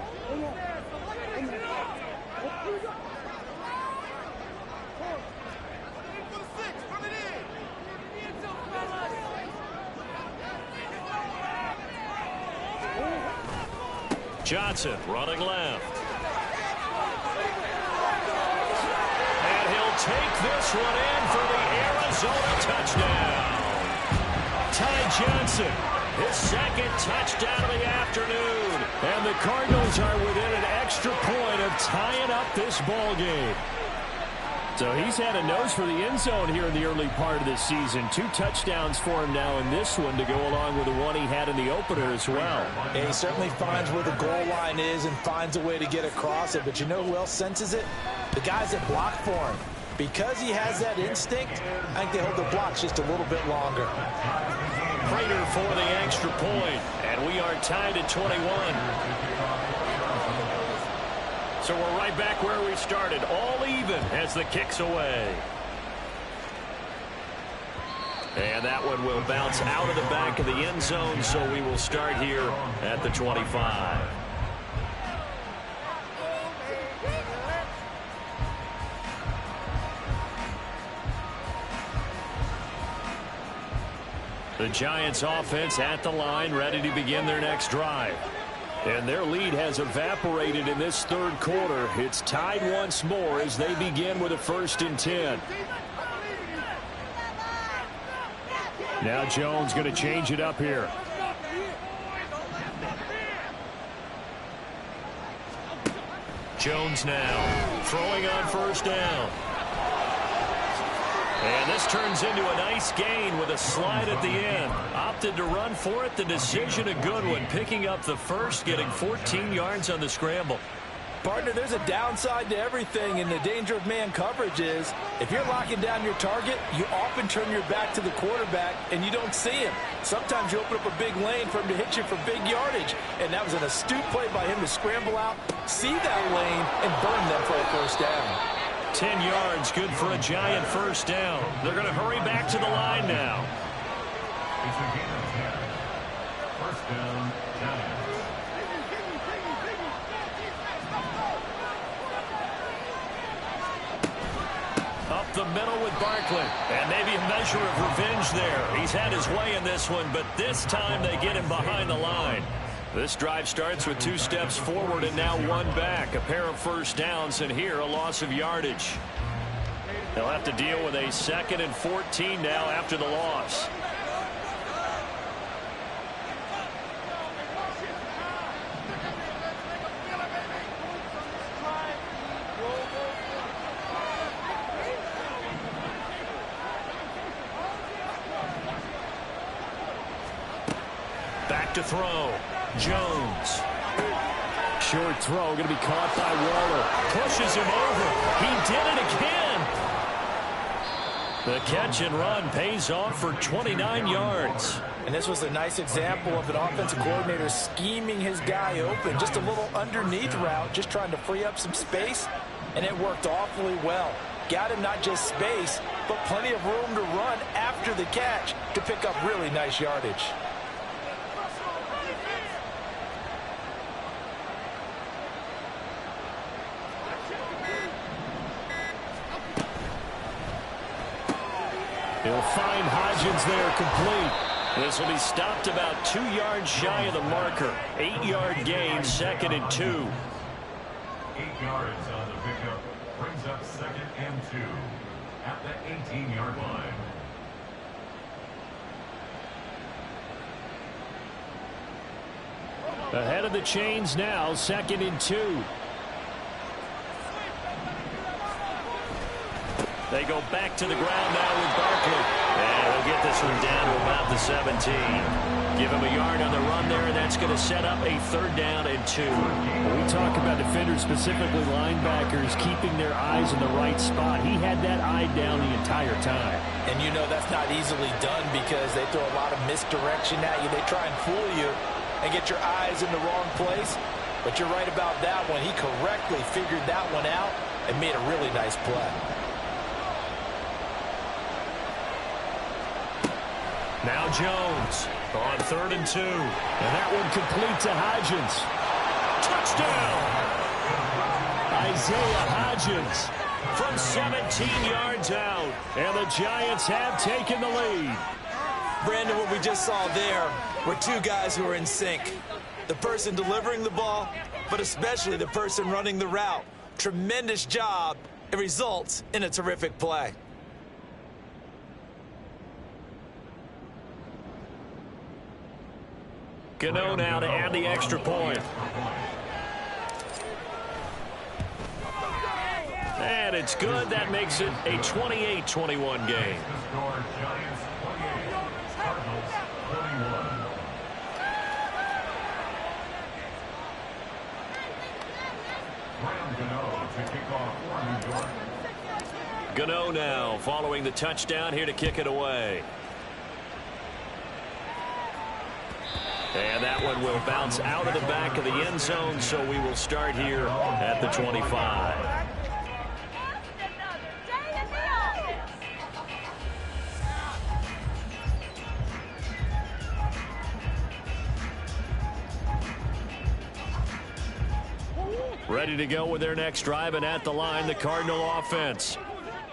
Johnson running left. And he'll take this one in for the Arizona touchdown. Ty Johnson, his 2nd touchdown of the afternoon. And the Cardinals are within an extra point of tying up this ball game. So he's had a nose for the end zone here in the early part of this season. 2 touchdowns for him now in this one to go along with the one he had in the opener as well. Yeah, he certainly finds where the goal line is and finds a way to get across it. But you know who else senses it? The guys that block for him. Because he has that instinct, I think they hold their blocks just a little bit longer. Prater for the extra point, and we are tied at 21. So we're right back where we started, all even as the kick's away. And that one will bounce out of the back of the end zone, so we will start here at the 25. The Giants offense at the line, ready to begin their next drive. And their lead has evaporated in this 3rd quarter. It's tied once more as they begin with a 1st and 10. Now Jones going to change it up here. Jones now throwing on 1st down. And this turns into a nice gain with a slide at the end. Opted to run for it. The decision a good one. Picking up the 1st, getting 14 yards on the scramble. Partner, there's a downside to everything, and the danger of man coverage is if you're locking down your target, you often turn your back to the quarterback and you don't see him. Sometimes you open up a big lane for him to hit you for big yardage, and that was an astute play by him to scramble out, see that lane, and burn them for a 1st down. 10 yards, good for a Giant 1st down. They're going to hurry back to the line now. It's a gain of 10. 1st down, Giants. Up the middle with Barkley. And maybe a measure of revenge there. He's had his way in this one, but this time they get him behind the line. This drive starts with 2 steps forward and now 1 back. A pair of 1st downs, and here a loss of yardage. They'll have to deal with a 2nd and 14 now after the loss. Back to throw. Jones. Short throw, going to be caught by Waller. Pushes him over. He did it again. The catch and run pays off for 29 yards. And this was a nice example of an offensive coordinator scheming his guy open. Just a little underneath route, just trying to free up some space, and it worked awfully well. Got him not just space, but plenty of room to run after the catch to pick up really nice yardage. He'll find Hodgins there complete. This will be stopped about 2 yards shy of the marker. 8-yard gain, 2nd and 2. 8 yards on the pickup. Brings up 2nd and 2 at the 18-yard line. Ahead of the chains now, 2nd and 2. They go back to the ground now with Barkley. And They'll get this one down to about the 17. Give him a yard on the run there, and that's going to set up a 3rd down and 2. When we talk about defenders, specifically linebackers, keeping their eyes in the right spot. He had that eye down the entire time. And you know that's not easily done because they throw a lot of misdirection at you. They try and fool you and get your eyes in the wrong place. But you're right about that one. He correctly figured that one out and made a really nice play. Now Jones on 3rd and 2. And that one complete to Hodgins. Touchdown! Isaiah Hodgins From 17 yards out. And the Giants have taken the lead. Brandon, what we just saw there were two guys who are in sync. The person delivering the ball, but especially the person running the route. Tremendous job. It results in a terrific play. Gano now to add the extra point. And it's good. That makes it a 28-21 game. Gano now following the touchdown here to kick it away. And that one will bounce out of the back of the end zone, so we will start here at the 25. Ready to go with their next drive, and at the line, the Cardinal offense.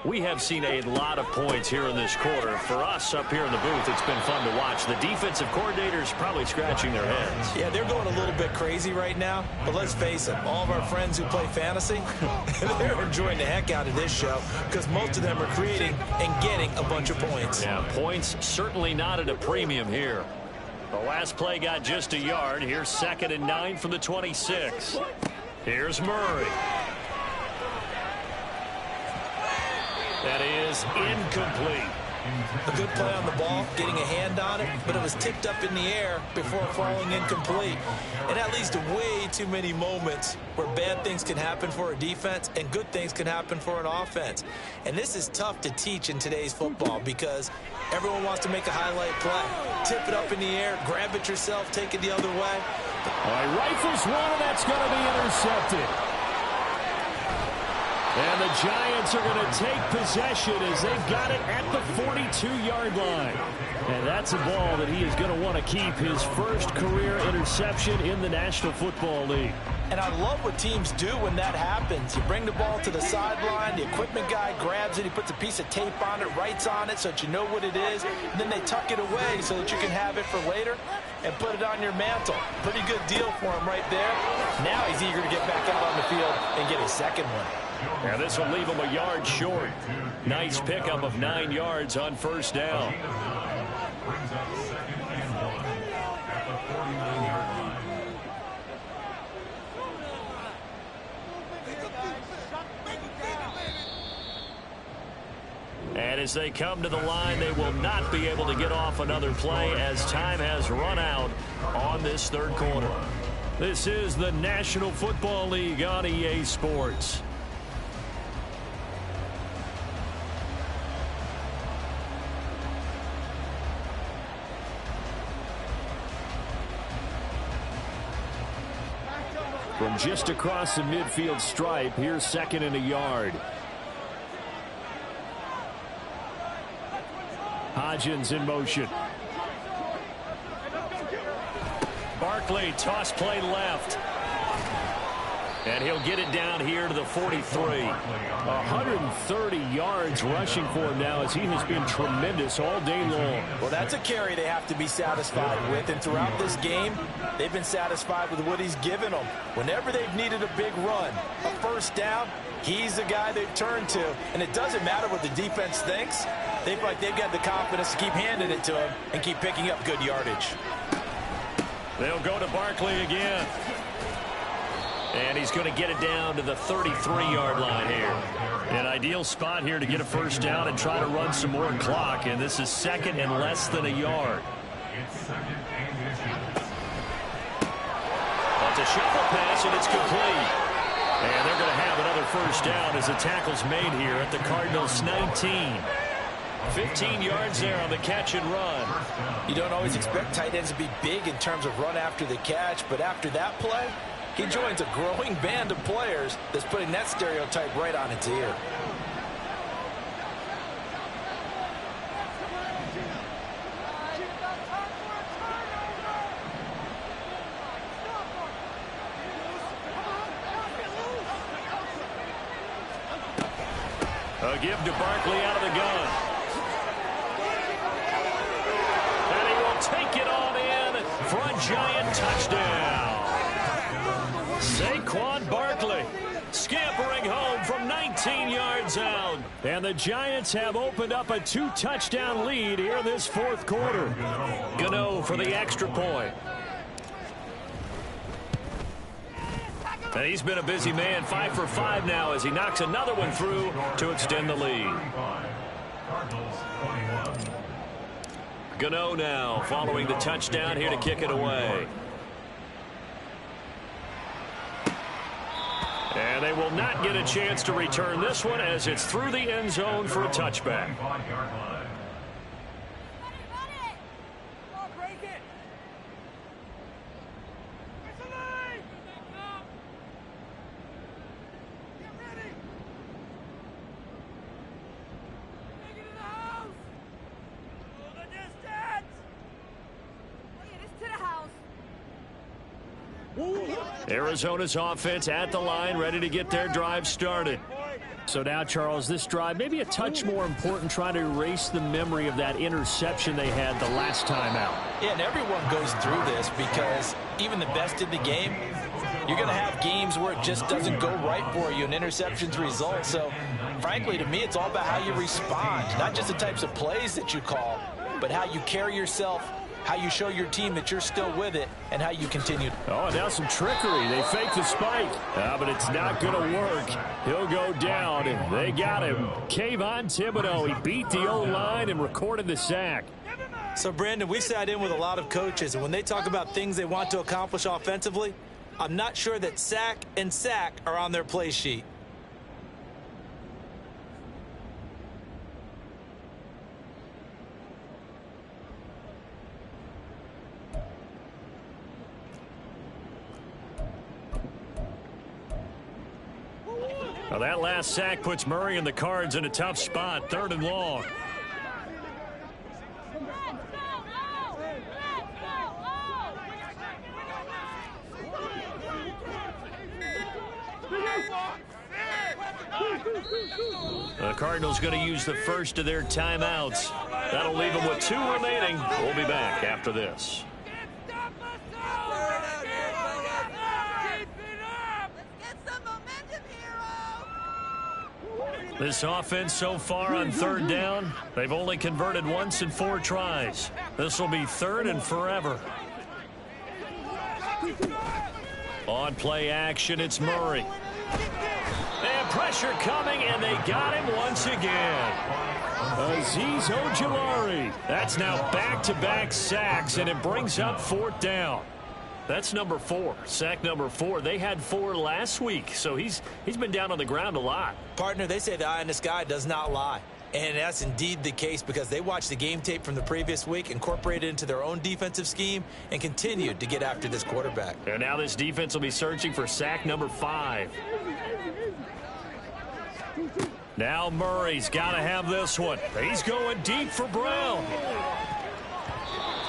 We have seen a lot of points here in this quarter. For us up here in the booth, it's been fun to watch. The defensive coordinators probably scratching their heads. Yeah, they're going a little bit crazy right now. But let's face it, all of our friends who play fantasy, they're enjoying the heck out of this show because most of them are creating and getting a bunch of points. Yeah, points certainly not at a premium here. The last play got just a yard. Here's 2nd and 9 from the 26. Here's Murray. That is incomplete. A good play on the ball, getting a hand on it, but it was tipped up in the air before falling incomplete. And that leads to way too many moments where bad things can happen for a defense and good things can happen for an offense. And this is tough to teach in today's football because everyone wants to make a highlight play. Tip it up in the air, grab it yourself, take it the other way. All right, rifles one, and that's going to be intercepted. And the Giants are going to take possession as they've got it at the 42-yard line. And that's a ball that he is going to want to keep, his first career interception in the National Football League. And I love what teams do when that happens. You bring the ball to the sideline, the equipment guy grabs it, he puts a piece of tape on it, writes on it so that you know what it is, and then they tuck it away so that you can have it for later and put it on your mantle. Pretty good deal for him right there. Now he's eager to get back out on the field and get his second one. Yeah, this will leave him a yard short. Nice pickup of 9 yards on 1st down. Brings up 2nd and 1 at the 49-yard line. And as they come to the line, they will not be able to get off another play as time has run out on this 3rd quarter. This is the National Football League on EA Sports. From just across the midfield stripe, here's 2nd and a yard. Hodgins in motion. Barkley, toss play left. And he'll get it down here to the 43. 130 yards rushing for him now as he has been tremendous all day long. Well, that's a carry they have to be satisfied with. And throughout this game, they've been satisfied with what he's given them. Whenever they've needed a big run, a 1st down, he's the guy they've turned to. And it doesn't matter what the defense thinks. They feel like they've got the confidence to keep handing it to him and keep picking up good yardage. They'll go to Barkley again. And he's going to get it down to the 33-yard line here. An ideal spot here to get a first down and try to run some more clock. And this is second and less than a yard. It's a shuffle pass, and it's complete. And they're going to have another first down as the tackle's made here at the Cardinals' 19. 15 yards there on the catch and run. You don't always expect tight ends to be big in terms of run after the catch, but after that play, he joins a growing band of players that's putting that stereotype right on its ear. A give to Barkley out of the gun. And he will take it on in for a giant touchdown. Saquon Barkley scampering home from 19 yards out. And the Giants have opened up a 2-touchdown lead here this fourth quarter. Gano for the extra point. And he's been a busy man, 5 for 5 now as he knocks another one through to extend the lead. Gano now following the touchdown here to kick it away. And they will not get a chance to return this one as it's through the end zone for a touchback. Arizona's offense at the line, ready to get their drive started. So now, Charles, this drive maybe a touch more important, trying to erase the memory of that interception they had the last time out. Yeah, and everyone goes through this because even the best in the game, you're going to have games where it just doesn't go right for you and interceptions result. So, frankly, to me, it's all about how you respond, not just the types of plays that you call, but how you carry yourself, how you show your team that you're still with it, and how you continue. Oh, now some trickery. They fake the spike. But it's not going to work. He'll go down, and they got him. Kayvon Thibodeau, he beat the O-line and recorded the sack. So, Brandon, we sat in with a lot of coaches, and when they talk about things they want to accomplish offensively, I'm not sure that sack and sack are on their play sheet. Well, that last sack puts Murray and the Cards in a tough spot, 3rd and long. The Cardinals going to use the first of their timeouts. That'll leave them with 2 remaining. We'll be back after this. This offense so far on 3rd down, they've only converted once in 4 tries. This will be 3rd and forever. On play action, it's Murray. And pressure coming, and they got him once again. Azeez Ojulari. That's now back-to-back sacks, and it brings up 4th down. That's number 4, sack number 4. They had 4 last week, so he's been down on the ground a lot. Partner, they say the eye in the sky does not lie. And that's indeed the case because they watched the game tape from the previous week, incorporated it into their own defensive scheme, and continued to get after this quarterback. And now this defense will be searching for sack number 5. Now Murray's got to have this one. He's going deep for Brown.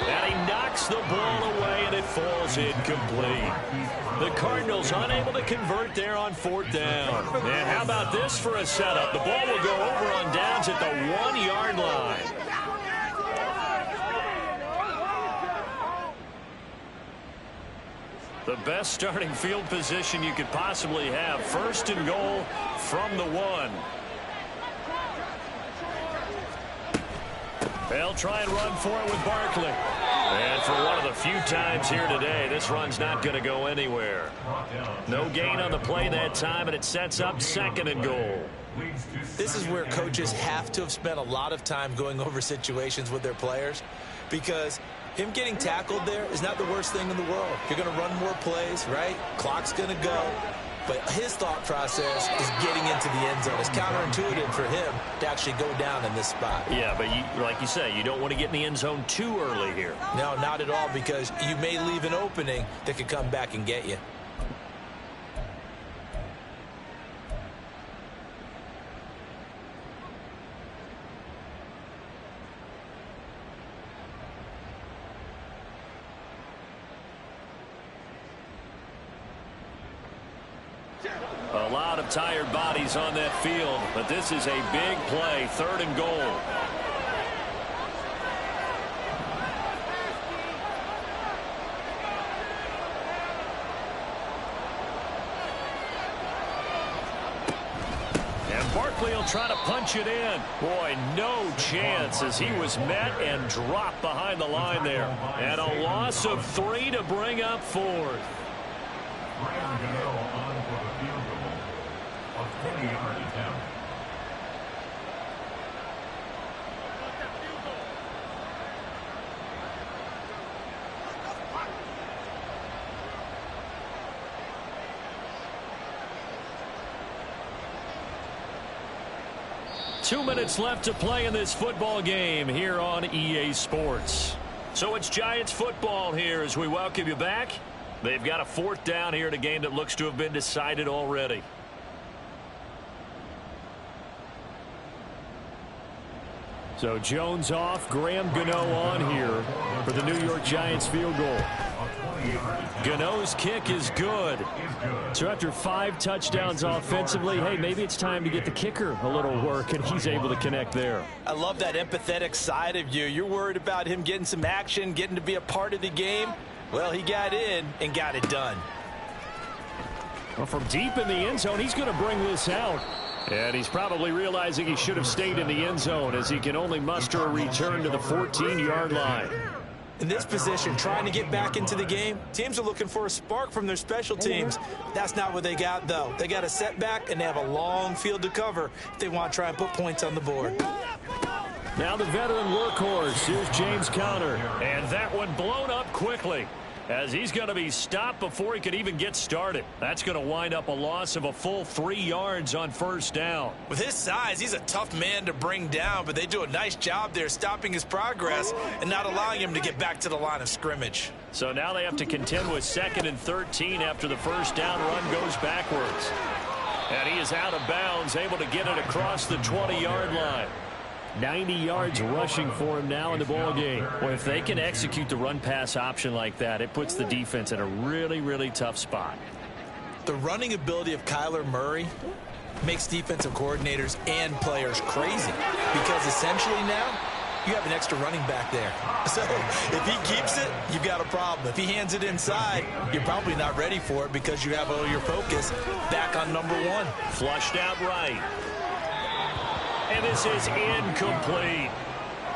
And he knocks the ball away, and it falls incomplete. The Cardinals unable to convert there on 4th down. And how about this for a setup? The ball will go over on downs at the 1-yard line. The best starting field position you could possibly have. 1st and goal from the 1. They'll try and run for it with Barkley. And for one of the few times here today, this run's not going to go anywhere. No gain on the play that time, and it sets up 2nd and goal. This is where coaches have to have spent a lot of time going over situations with their players, because him getting tackled there is not the worst thing in the world. You're going to run more plays, right? Clock's going to go. But his thought process is getting into the end zone. It's counterintuitive for him to actually go down in this spot. Yeah, but like you say, you don't want to get in the end zone too early here. No, not at all, because you may leave an opening that could come back and get you. A lot of tired bodies on that field, but this is a big play, 3rd and goal. And Barkley will try to punch it in. Boy, no chance as he was met and dropped behind the line there. And a loss of 3 to bring up 4th. 20-yard attempt. Two minutes left to play in this football game here on EA Sports. So it's Giants football here as we welcome you back. They've got a 4th down here in a game that looks to have been decided already. So Jones off, Graham Gano on here for the New York Giants field goal. Gano's kick is good. So after 5 touchdowns offensively, hey, maybe it's time to get the kicker a little work, and he's able to connect there. I love that empathetic side of you. You're worried about him getting some action, getting to be a part of the game. Well, he got in and got it done. Well, from deep in the end zone, he's going to bring this out. And he's probably realizing he should have stayed in the end zone as he can only muster a return to the 14-yard line. In this position, trying to get back into the game, teams are looking for a spark from their special teams. That's not what they got, though. They got a setback, and they have a long field to cover if they want to try and put points on the board. Now the veteran workhorse. Here's James Conner. And that one blown up quickly, as he's going to be stopped before he could even get started. That's going to wind up a loss of a full 3 yards on 1st down. With his size, he's a tough man to bring down, but they do a nice job there stopping his progress and not allowing him to get back to the line of scrimmage. So now they have to contend with 2nd and 13 after the 1st down run goes backwards. And he is out of bounds, able to get it across the 20-yard line. 90 yards rushing for him now in the ball game. Well, if they can execute the run-pass option like that, it puts the defense in a really, really tough spot. The running ability of Kyler Murray makes defensive coordinators and players crazy, because essentially now you have an extra running back there. So if he keeps it, you've got a problem. If he hands it inside, you're probably not ready for it because you have all your focus back on number 1. Flushed out right. And this is incomplete.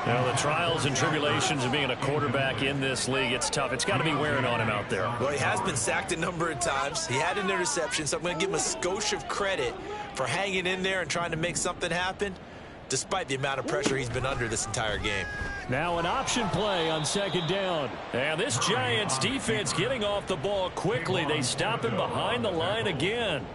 Now, the trials and tribulations of being a quarterback in this league, it's tough. It's got to be wearing on him out there. Well, he has been sacked a number of times. He had an interception, so I'm going to give him a skosh of credit for hanging in there and trying to make something happen, despite the amount of pressure he's been under this entire game. Now an option play on 2nd down. And this Giants defense getting off the ball quickly. They stop him behind the line again.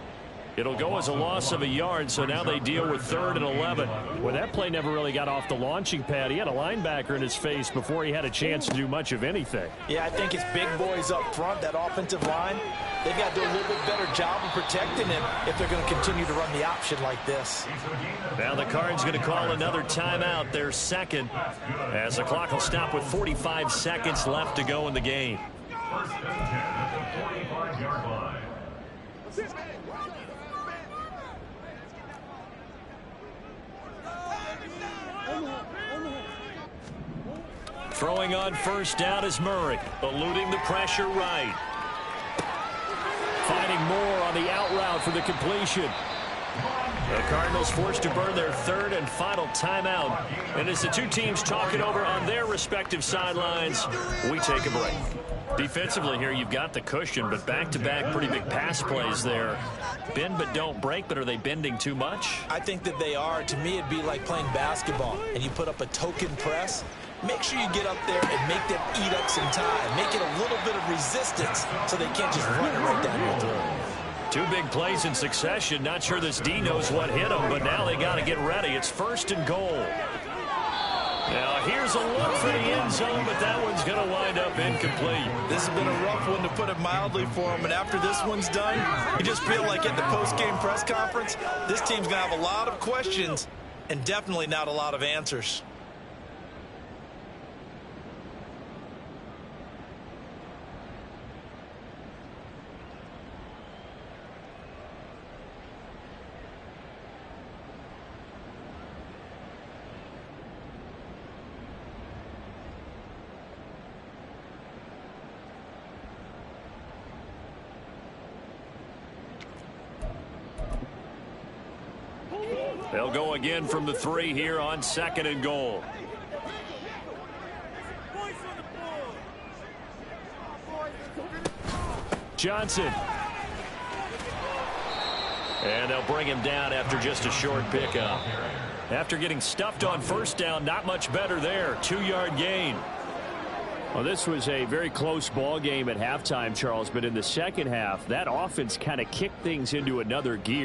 It'll go as a loss of a yard, so now they deal with 3rd and 11. Well, that play never really got off the launching pad. He had a linebacker in his face before he had a chance to do much of anything. Yeah, I think it's big boys up front, that offensive line. They've got to do a little bit better job of protecting him if they're going to continue to run the option like this. Now the Cards going to call another timeout, their 2nd, as the clock will stop with 45 seconds left to go in the game. 1st and 10 at the 45-yard line. Throwing on 1st down is Murray, eluding the pressure right. Finding more on the out route for the completion. The Cardinals forced to burn their third and final timeout. And as the two teams talk it over on their respective sidelines, we take a break. Defensively here, you've got the cushion, but back-to-back pretty big pass plays there. Bend but don't break, but are they bending too much? I think that they are. To me, it'd be like playing basketball, and you put up a token press. Make sure you get up there and make them eat up some time. Make it a little bit of resistance so they can't just run it right down your throat. Two big plays in succession. Not sure this D knows what hit them, but now they got to get ready. It's first and goal. Now here's a look for the end zone, but that one's going to wind up incomplete. This has been a rough one, to put it mildly, for him. And after this one's done, you just feel like at the post-game press conference, this team's going to have a lot of questions and definitely not a lot of answers. They'll go again from the 3 here on second and goal. Johnson. And they'll bring him down after just a short pickup. After getting stuffed on first down, not much better there. 2-yard gain. Well, this was a very close ball game at halftime, Charles, but in the second half, that offense kind of kicked things into another gear.